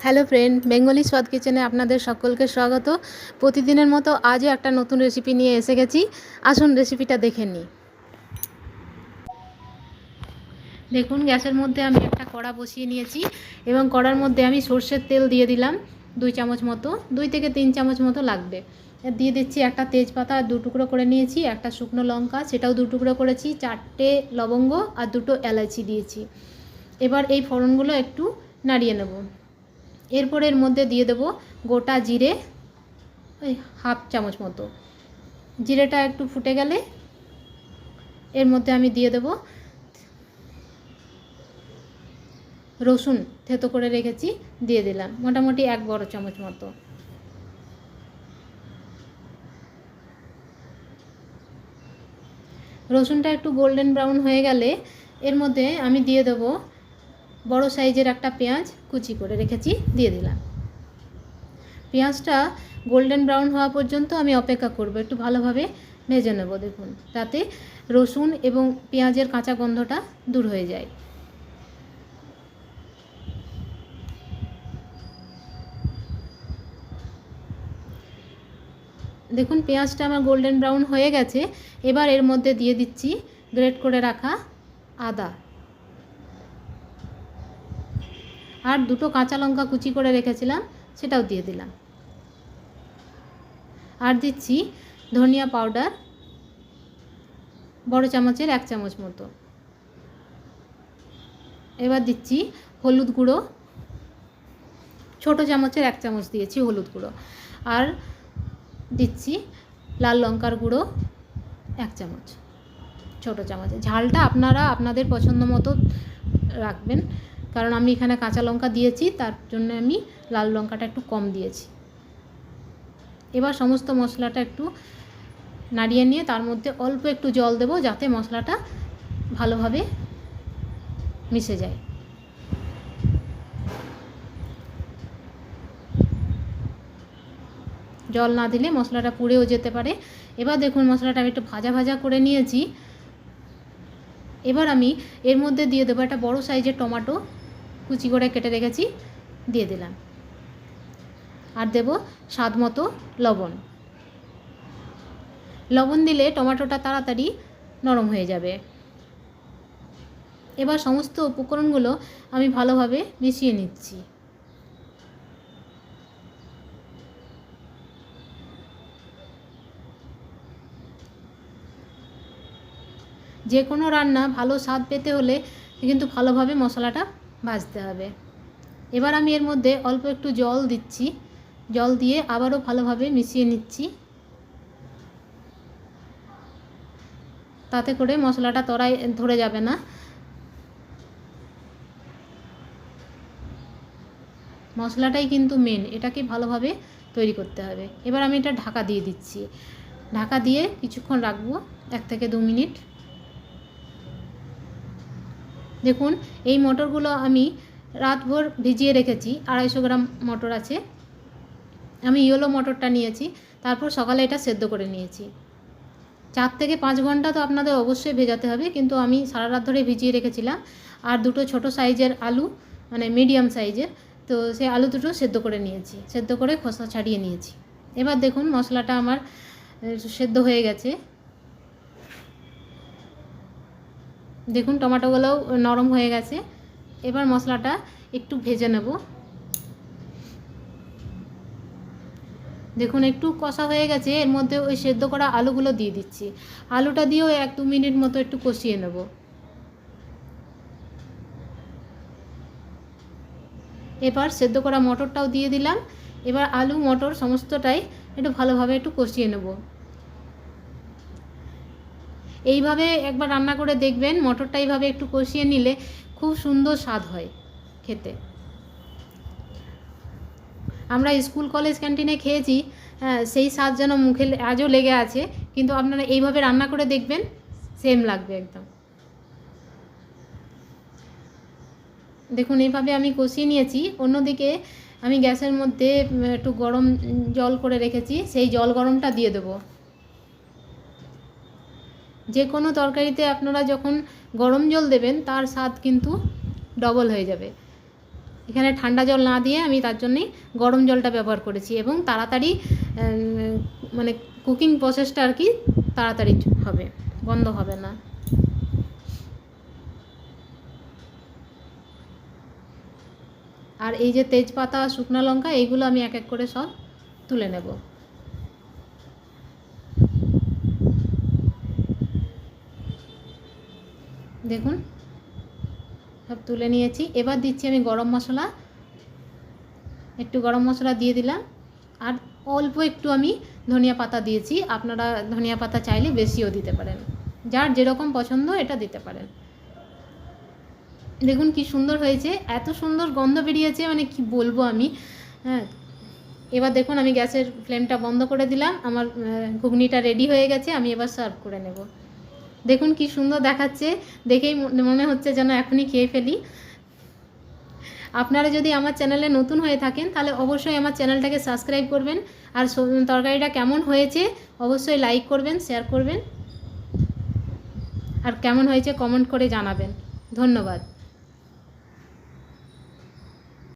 Hello friend, Bengali স্বাদ কিচেনে আপনাদের সকলকে স্বাগত। প্রতিদিনের মতো আজও একটা নতুন রেসিপি নিয়ে এসে গেছি। আসুন রেসিপিটা দেখে নিই। দেখুন, গ্যাসের মধ্যে আমি একটা কড়া বসিয়ে নিয়েছি এবং কড়ার মধ্যে আমি সর্ষের তেল দিয়ে দিলাম 2 চামচ মতো, 2 থেকে 3 চামচ মতো লাগবে। দিয়ে দিচ্ছি একটা তেজপাতা 2 টুকরো করে নিয়েছি, একটা শুকনো লঙ্কা সেটাও 2 টুকরো করেছি, 4টে লবঙ্গ আর 2টো এলাচি দিয়েছি। এবার এই ফোড়নগুলো একটু নাড়িয়ে নেব। এরপর এর মধ্যে দিয়ে দেবো গোটা জিরে, ওই 1/2 চামচ মতো। জিরেটা একটু ফুটে গেলে এর মধ্যে আমি দিয়ে দেবো রসুন থেতো করে রেখেছি, দিয়ে দিলাম মোটামুটি 1 বড় চামচ মতো। রসুনটা একটু গোল্ডেন ব্রাউন হয়ে গেলে এর মধ্যে আমি দিয়ে দেবো বড় সাইজের একটা পেঁয়াজ কুচি করে রেখেছি, দিয়ে দিলাম। পেঁয়াজটা গোল্ডেন ব্রাউন হওয়া পর্যন্ত আমি অপেক্ষা করব, একটু ভালোভাবে ভেজে নেব। দেখুন, তাতে রসুন এবং পেঁয়াজের কাঁচা গন্ধটা দূর হয়ে যায়। দেখুন, পেঁয়াজটা আমার গোল্ডেন ব্রাউন হয়ে গেছে। এবার এর মধ্যে দিয়ে দিচ্ছি গ্রেট করে রাখা আদা আর 2টো কাঁচা লঙ্কা কুচি করে রেখেছিলাম, সেটাও দিয়ে দিলাম। আর দিচ্ছি ধনিয়া পাউডার বড় চামচের 1 চামচ মতো। এবার দিচ্ছি হলুদ গুঁড়ো, ছোটো চামচের 1 চামচ দিয়েছি হলুদ গুঁড়ো। আর দিচ্ছি লাল লঙ্কার গুঁড়ো 1 চামচ, ছোটো চামচে। ঝালটা আপনারা আপনাদের পছন্দ মতো রাখবেন, কারণ আমি এখানে কাঁচা লঙ্কা দিয়েছি, তার জন্য আমি লাল লঙ্কাটা একটু কম দিয়েছি। এবার সমস্ত মশলাটা একটু নাড়িয়ে নিয়ে তার মধ্যে অল্প একটু জল দেব, যাতে মশলাটা ভালোভাবে মিশে যায়। জল না দিলে মশলাটা পুড়েও যেতে পারে। এবার দেখুন, মশলাটা আমি একটু ভাজা ভাজা করে নিয়েছি। এবার আমি এর মধ্যে দিয়ে দেবো একটা বড় সাইজের টমেটো কুচি করে কেটে রেখেছি, দিয়ে দিলাম। আর দেব স্বাদ মতো লবণ। লবণ দিলে টমেটোটা তাড়াতাড়ি নরম হয়ে যাবে। এবার সমস্ত উপকরণগুলো আমি ভালোভাবে মিশিয়ে নিচ্ছি। যে কোনো রান্না ভালো স্বাদ পেতে হলে কিন্তু ভালোভাবে মশলাটা ভাজতে হবে। এবার আমি এর মধ্যে অল্প একটু জল দিচ্ছি, জল দিয়ে আবারও ভালোভাবে মিশিয়ে নিচ্ছি, তাতে করে মশলাটা তলায় ধরে যাবে না। মশলাটাই কিন্তু মেন, এটাকে ভালোভাবে তৈরি করতে হবে। এবার আমি এটা ঢাকা দিয়ে দিচ্ছি। ঢাকা দিয়ে কিছুক্ষণ রাখবো, 1 থেকে 2 মিনিট। দেখুন, এই মটরগুলো আমি রাতভর ভিজিয়ে রেখেছি। 250 গ্রাম মটর আছে, আমি ইয়েলো মটরটা নিয়েছি। তারপর সকালে এটা সেদ্ধ করে নিয়েছি। 4 থেকে 5 ঘন্টা তো আপনাদের অবশ্যই ভেজাতে হবে, কিন্তু আমি সারা রাত ধরে ভিজিয়ে রেখেছিলাম। আর 2টো ছোটো সাইজের আলু, মানে মিডিয়াম সাইজের, তো সেই আলু 2টো সেদ্ধ করে নিয়েছি, সেদ্ধ করে খোসা ছাড়িয়ে নিয়েছি। এবার দেখুন, মশলাটা আমার সেদ্ধ হয়ে গেছে। দেখুন, টমেটোগুলোও নরম হয়ে গেছে। এবার মশলাটা একটু ভেজে নেব। দেখুন, একটু কষা হয়ে গেছে। এর মধ্যে ওই সেদ্ধ করা আলুগুলো দিয়ে দিচ্ছি। আলুটা দিয়েও 1-2 মিনিট মতো একটু কষিয়ে নেব। এবার সেদ্ধ করা মটরটাও দিয়ে দিলাম। এবার আলু মটর সমস্তটাই একটু ভালোভাবে একটু কষিয়ে নেব। এইভাবে একবার রান্না করে দেখবেন, মটরটা এইভাবে একটু কষিয়ে নিলে খুব সুন্দর স্বাদ হয় খেতে। আমরা স্কুল কলেজ ক্যান্টিনে খেয়েছি, সেই স্বাদ যেন মুখে আজও লেগে আছে। কিন্তু আপনারা এইভাবে রান্না করে দেখবেন, সেম লাগবে একদম। দেখুন, এইভাবে আমি কষিয়ে নিয়েছি। অন্যদিকে আমি গ্যাসের মধ্যে একটু গরম জল করে রেখেছি, সেই জল গরমটা দিয়ে দেবো। যে কোনো তরকারিতে আপনারা যখন গরম জল দেবেন, তার স্বাদ কিন্তু ডবল হয়ে যাবে। এখানে ঠান্ডা জল না দিয়ে আমি তার জন্যই গরম জলটা ব্যবহার করেছি, এবং তাড়াতাড়ি মানে কুকিং প্রসেসটা আর কি তাড়াতাড়ি হবে, বন্ধ হবে না। আর এই যে তেজপাতা, শুকনো লঙ্কা, এইগুলো আমি এক এক করে সব তুলে নেব। দেখুন সব তুলে নিয়েছি। এবার দিচ্ছি আমি গরম মশলা, একটু গরম মশলা দিয়ে দিলাম, আর অল্প একটু আমি ধনিয়া পাতা দিয়েছি। আপনারা ধনিয়া পাতা চাইলে বেশিও দিতে পারেন, যার যেরকম পছন্দ এটা দিতে পারেন। দেখুন কি সুন্দর হয়েছে, এত সুন্দর গন্ধ বেরিয়েছে, মানে কি বলবো আমি। হ্যাঁ, এবার দেখুন আমি গ্যাসের ফ্লেমটা বন্ধ করে দিলাম, আমার ঘুগনিটা রেডি হয়ে গেছে। আমি এবার সার্ভ করে নেব। দেখুন কি সুন্দর দেখাচ্ছে, দেখেই মনে হচ্ছে যেন এখনই খেয়ে ফেলি। আপনারা যদি আমার চ্যানেলে নতুন হয়ে থাকেন তাহলে অবশ্যই আমার চ্যানেলটাকে সাবস্ক্রাইব করবেন, আর তরকারিটা কেমন হয়েছে অবশ্যই লাইক করবেন, শেয়ার করবেন, আর কেমন হয়েছে কমেন্ট করে জানাবেন। ধন্যবাদ।